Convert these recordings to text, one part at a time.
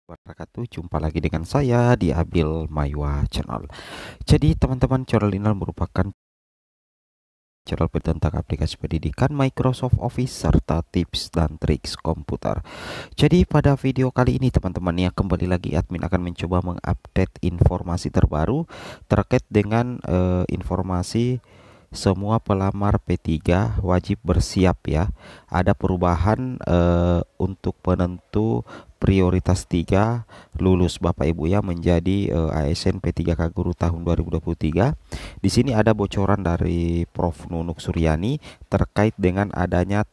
Wabarakatuh. Jumpa lagi dengan saya di Abil Maywa Channel. Jadi teman-teman, channel ini merupakan channel tentang aplikasi pendidikan Microsoft Office serta tips dan triks komputer. Jadi pada video kali ini teman-teman ya, kembali lagi admin akan mencoba mengupdate informasi terbaru terkait dengan informasi semua pelamar P3 wajib bersiap ya. Ada perubahan untuk penentu prioritas 3 lulus Bapak Ibu ya, menjadi ASN P3K Guru tahun 2023. Di sini ada bocoran dari Prof Nunuk Suryani terkait dengan adanya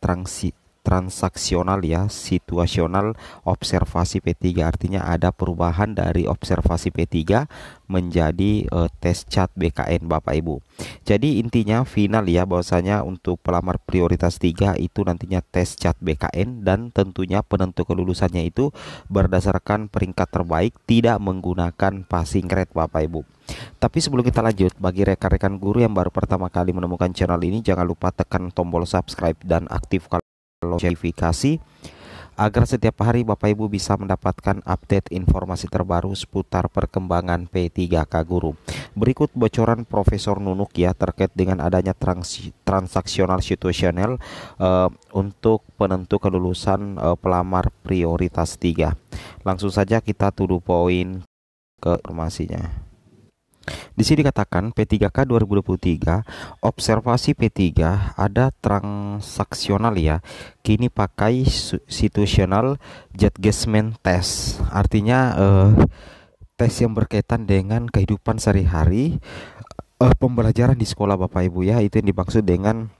transaksional ya, situasional observasi P3. Artinya ada perubahan dari observasi P3 menjadi tes CAT BKN Bapak Ibu. Jadi intinya final ya, bahwasanya untuk pelamar prioritas 3 itu nantinya tes CAT BKN, dan tentunya penentu kelulusannya itu berdasarkan peringkat terbaik, tidak menggunakan passing grade Bapak Ibu. Tapi sebelum kita lanjut, bagi rekan-rekan guru yang baru pertama kali menemukan channel ini, jangan lupa tekan tombol subscribe dan aktifkan notifikasi agar setiap hari Bapak Ibu bisa mendapatkan update informasi terbaru seputar perkembangan P3K Guru. Berikut bocoran Profesor Nunuk ya, terkait dengan adanya transaksional situasional untuk penentu kelulusan pelamar prioritas 3. Langsung saja kita to the point ke informasinya. Di sini dikatakan P3K 2023, observasi P3 ada transaksional ya. Kini pakai situational judgment test. Artinya tes yang berkaitan dengan kehidupan sehari-hari, pembelajaran di sekolah Bapak Ibu ya. Itu yang dimaksud dengan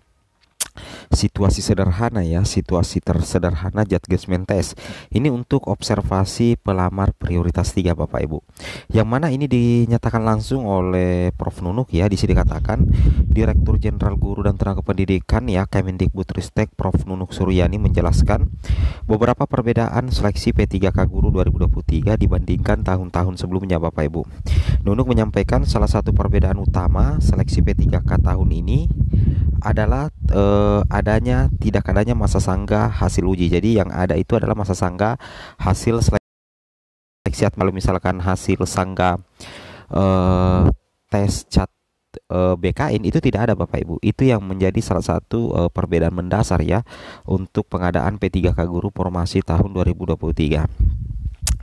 situasi sederhana ya, situasi tersederhana judgment test. Ini untuk observasi pelamar prioritas 3 Bapak Ibu. Yang mana ini dinyatakan langsung oleh Prof Nunuk ya. Di sini dikatakan Direktur Jenderal Guru dan Tenaga Pendidikan ya, Kemendikbudristek Prof Nunuk Suryani menjelaskan beberapa perbedaan seleksi P3K Guru 2023 dibandingkan tahun-tahun sebelumnya Bapak Ibu. Nunuk menyampaikan salah satu perbedaan utama seleksi P3K tahun ini adalah tidak adanya masa sanggah hasil uji. Jadi yang ada itu adalah masa sanggah hasil seleksi. Kalau misalkan hasil sanggah tes CAT BKN itu tidak ada Bapak Ibu. Itu yang menjadi salah satu perbedaan mendasar ya untuk pengadaan P3K Guru formasi tahun 2023.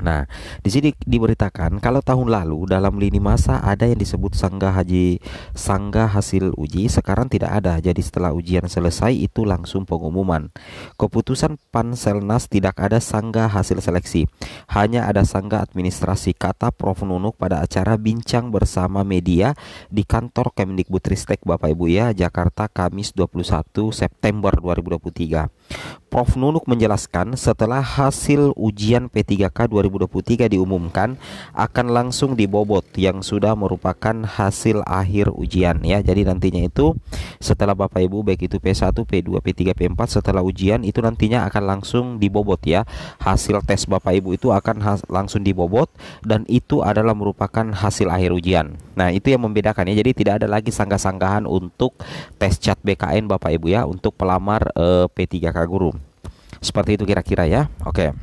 Nah, di sini diberitakan kalau tahun lalu dalam lini masa ada yang disebut sanggah hasil uji, sekarang tidak ada. Jadi setelah ujian selesai itu langsung pengumuman. Keputusan Panselnas tidak ada sanggah hasil seleksi, hanya ada sanggah administrasi, kata Prof Nunuk pada acara bincang bersama media di kantor Kemendikbudristek Bapak Ibu ya, Jakarta, Kamis 21 September 2023. Prof Nunuk menjelaskan setelah hasil ujian P3K 2023 diumumkan akan langsung dibobot yang sudah merupakan hasil akhir ujian ya. Jadi nantinya itu setelah Bapak Ibu baik itu P1, P2, P3, P4 setelah ujian itu nantinya akan langsung dibobot ya. Hasil tes Bapak Ibu itu akan langsung dibobot, dan itu adalah merupakan hasil akhir ujian. Nah, itu yang membedakan ya. Jadi tidak ada lagi sanggah-sanggahan untuk tes CAT BKN Bapak Ibu ya untuk pelamar P3K Guru. Seperti itu kira-kira ya. Oke.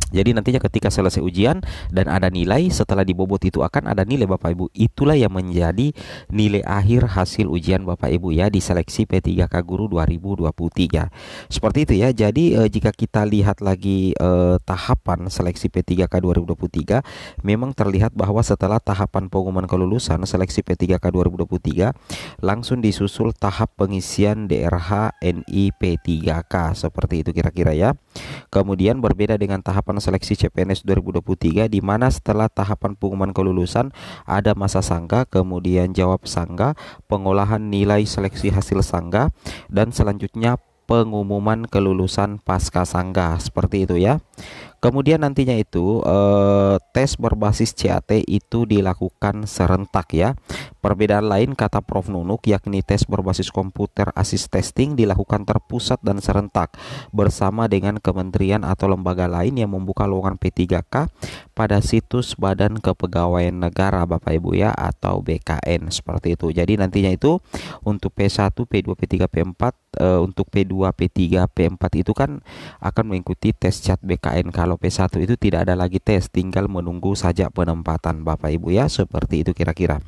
Jadi nantinya ketika selesai ujian dan ada nilai, setelah dibobot itu akan ada nilai Bapak Ibu. Itulah yang menjadi nilai akhir hasil ujian Bapak Ibu ya di seleksi P3K Guru 2023. Seperti itu ya. Jadi jika kita lihat lagi tahapan seleksi P3K 2023, memang terlihat bahwa setelah tahapan pengumuman kelulusan seleksi P3K 2023 langsung disusul tahap pengisian DRH NI P3K. Seperti itu kira-kira ya. Kemudian berbeda dengan tahapan seleksi CPNS 2023 di mana setelah tahapan pengumuman kelulusan ada masa sanggah, kemudian jawab sanggah, pengolahan nilai seleksi hasil sanggah, dan selanjutnya pengumuman kelulusan pasca sanggah. Seperti itu ya. Kemudian nantinya itu tes berbasis CAT itu dilakukan serentak ya. Perbedaan lain kata Prof Nunuk yakni tes berbasis komputer assist testing dilakukan terpusat dan serentak bersama dengan kementerian atau lembaga lain yang membuka lowongan P3K pada situs Badan Kepegawaian Negara Bapak Ibu ya, atau BKN. Seperti itu. Jadi nantinya itu untuk P1, P2, P3, P4 untuk P2, P3, P4 itu kan akan mengikuti tes CAT BKN kalau P1 itu tidak ada lagi tes, tinggal menunggu saja penempatan Bapak Ibu ya, seperti itu kira-kira.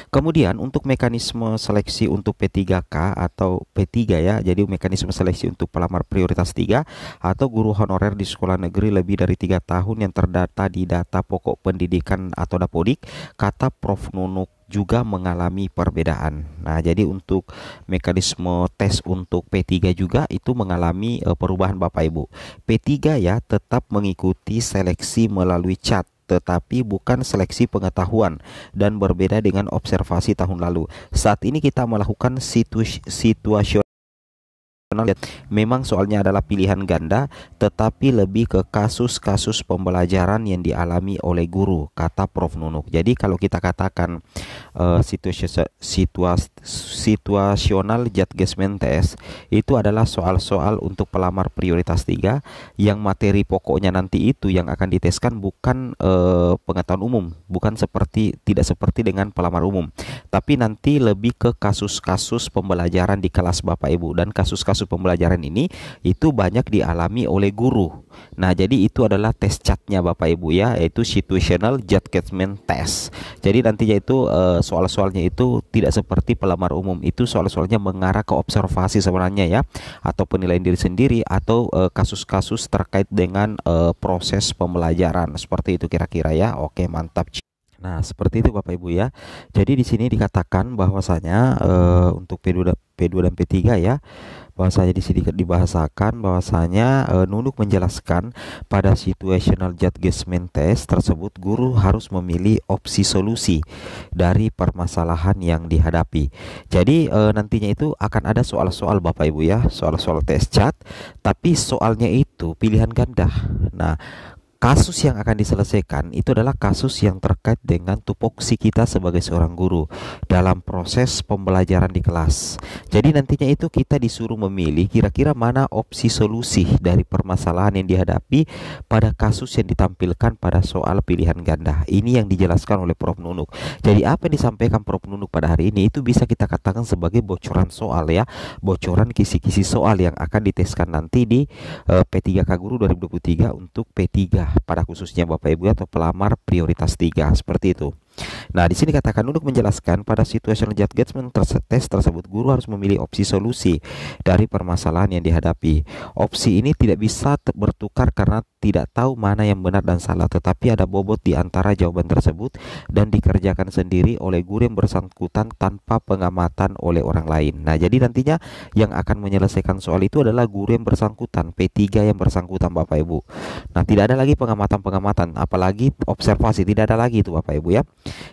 Kemudian untuk mekanisme seleksi untuk P3K atau P3 ya, jadi mekanisme seleksi untuk pelamar prioritas 3 atau guru honorer di sekolah negeri lebih dari 3 tahun yang terdata di data pokok pendidikan atau Dapodik, kata Prof. Nunuk juga mengalami perbedaan. Nah, jadi untuk mekanisme tes untuk P3 juga itu mengalami perubahan Bapak Ibu. P3 ya tetap mengikuti seleksi melalui chat, tetapi bukan seleksi pengetahuan dan berbeda dengan observasi tahun lalu. Saat ini kita melakukan situasional. Memang soalnya adalah pilihan ganda, tetapi lebih ke kasus-kasus pembelajaran yang dialami oleh guru, kata Prof. Nunuk. Jadi kalau kita katakan situasional judgment test itu adalah soal-soal untuk pelamar prioritas 3 yang materi pokoknya nanti itu yang akan diteskan bukan pengetahuan umum, tidak seperti dengan pelamar umum, tapi nanti lebih ke kasus-kasus pembelajaran di kelas Bapak Ibu, dan kasus-kasus pembelajaran ini itu banyak dialami oleh guru. Nah, jadi itu adalah tes catnya Bapak Ibu ya, yaitu situational judgment test. Jadi nantinya itu soal-soalnya itu tidak seperti pelamar umum, itu soal-soalnya mengarah ke observasi sebenarnya ya, atau penilaian diri sendiri, atau kasus-kasus terkait dengan proses pembelajaran, seperti itu kira-kira ya. Oke, mantap. Nah, seperti itu Bapak Ibu ya. Jadi di sini dikatakan bahwasanya untuk P2 dan P3 ya, bahwasanya di sini dibahasakan bahwasanya Nunuk menjelaskan pada situational judgment test tersebut guru harus memilih opsi solusi dari permasalahan yang dihadapi. Jadi nantinya itu akan ada soal-soal Bapak Ibu ya, soal-soal tes cat, tapi soalnya itu pilihan ganda. Nah, kasus yang akan diselesaikan itu adalah kasus yang terkait dengan tupoksi kita sebagai seorang guru dalam proses pembelajaran di kelas. Jadi nantinya itu kita disuruh memilih kira-kira mana opsi solusi dari permasalahan yang dihadapi pada kasus yang ditampilkan pada soal pilihan ganda. Ini yang dijelaskan oleh Prof. Nunuk. Jadi apa yang disampaikan Prof. Nunuk pada hari ini itu bisa kita katakan sebagai bocoran soal ya, bocoran kisi-kisi soal yang akan diteskan nanti di P3K Guru 2023 untuk P3 pada khususnya Bapak Ibu atau pelamar prioritas 3, seperti itu. Nah, di sini katakan Nunuk menjelaskan pada situational judgment test tersebut guru harus memilih opsi solusi dari permasalahan yang dihadapi. Opsi ini tidak bisa bertukar karena tidak tahu mana yang benar dan salah, tetapi ada bobot di antara jawaban tersebut dan dikerjakan sendiri oleh guru yang bersangkutan tanpa pengamatan oleh orang lain. Nah, jadi nantinya yang akan menyelesaikan soal itu adalah guru yang bersangkutan, P3 yang bersangkutan Bapak Ibu. Nah, tidak ada lagi pengamatan-pengamatan, apalagi observasi, tidak ada lagi itu Bapak Ibu ya.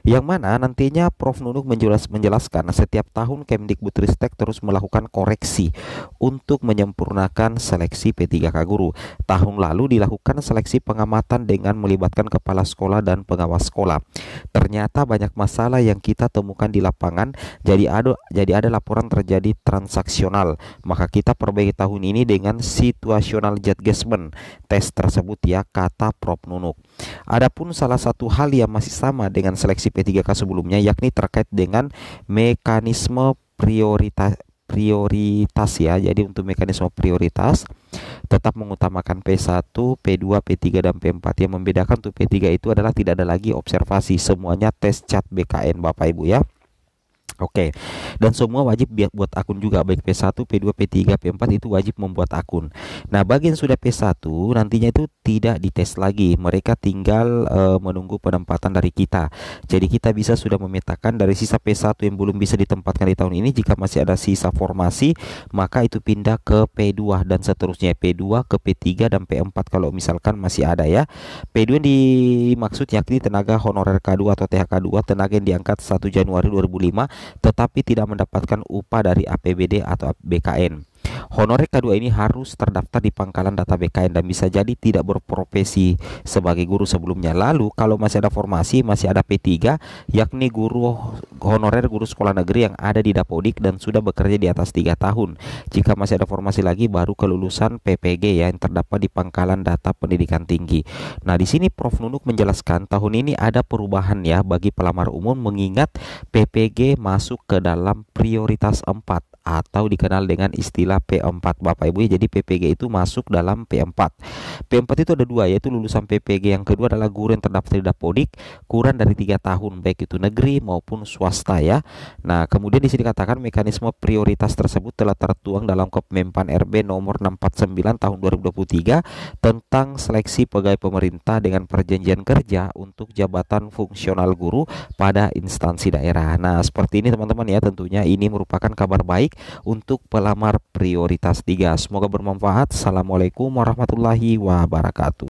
Yang mana nantinya Prof. Nunuk menjelaskan setiap tahun Kemdikbudristek terus melakukan koreksi untuk menyempurnakan seleksi P3K Guru. Tahun lalu dilakukan seleksi pengamatan dengan melibatkan kepala sekolah dan pengawas sekolah. Ternyata banyak masalah yang kita temukan di lapangan, jadi ada laporan terjadi transaksional. Maka kita perbaiki tahun ini dengan situational judgment tes tersebut ya, kata Prof. Nunuk. Adapun salah satu hal yang masih sama dengan seleksi P3K sebelumnya, yakni terkait dengan mekanisme prioritas ya. Jadi untuk mekanisme prioritas tetap mengutamakan P1, P2, P3 dan P4. Yang membedakan untuk P3 itu adalah tidak ada lagi observasi, semuanya tes cat BKN Bapak Ibu ya. Oke, dan semua wajib buat akun juga, baik P1, P2, P3, P4 itu wajib membuat akun. Nah, bagi yang sudah P1 nantinya itu tidak dites lagi, mereka tinggal menunggu penempatan dari kita. Jadi kita bisa sudah memetakan dari sisa P1 yang belum bisa ditempatkan di tahun ini, jika masih ada sisa formasi maka itu pindah ke P2 dan seterusnya, P2 ke P3 dan P4 kalau misalkan masih ada ya. P2 yang dimaksud yakni tenaga honorer K2 atau THK2, tenaga yang diangkat 1 Januari 2005 tetapi tidak mendapatkan upah dari APBD atau BKN. Honorer K2 ini harus terdaftar di pangkalan data BKN dan bisa jadi tidak berprofesi sebagai guru sebelumnya. Lalu kalau masih ada formasi, masih ada P3 yakni guru honorer guru sekolah negeri yang ada di Dapodik dan sudah bekerja di atas 3 tahun. Jika masih ada formasi lagi baru kelulusan PPG ya, yang terdapat di pangkalan data pendidikan tinggi. Nah, di sini Prof. Nunuk menjelaskan tahun ini ada perubahan ya bagi pelamar umum mengingat PPG masuk ke dalam prioritas 4 atau dikenal dengan istilah P4 Bapak Ibu ya. Jadi PPG itu masuk dalam P4. P4 itu ada dua, yaitu lulusan PPG yang kedua adalah guru yang terdaftar di Dapodik kurang dari 3 tahun baik itu negeri maupun swasta ya. Nah, kemudian di sini dikatakan mekanisme prioritas tersebut telah tertuang dalam Kepmenpan RB nomor 649 tahun 2023 tentang seleksi pegawai pemerintah dengan perjanjian kerja untuk jabatan fungsional guru pada instansi daerah. Nah, seperti ini teman-teman ya, tentunya ini merupakan kabar baik untuk pelamar prioritas 3. Semoga bermanfaat. Assalamualaikum warahmatullahi wabarakatuh.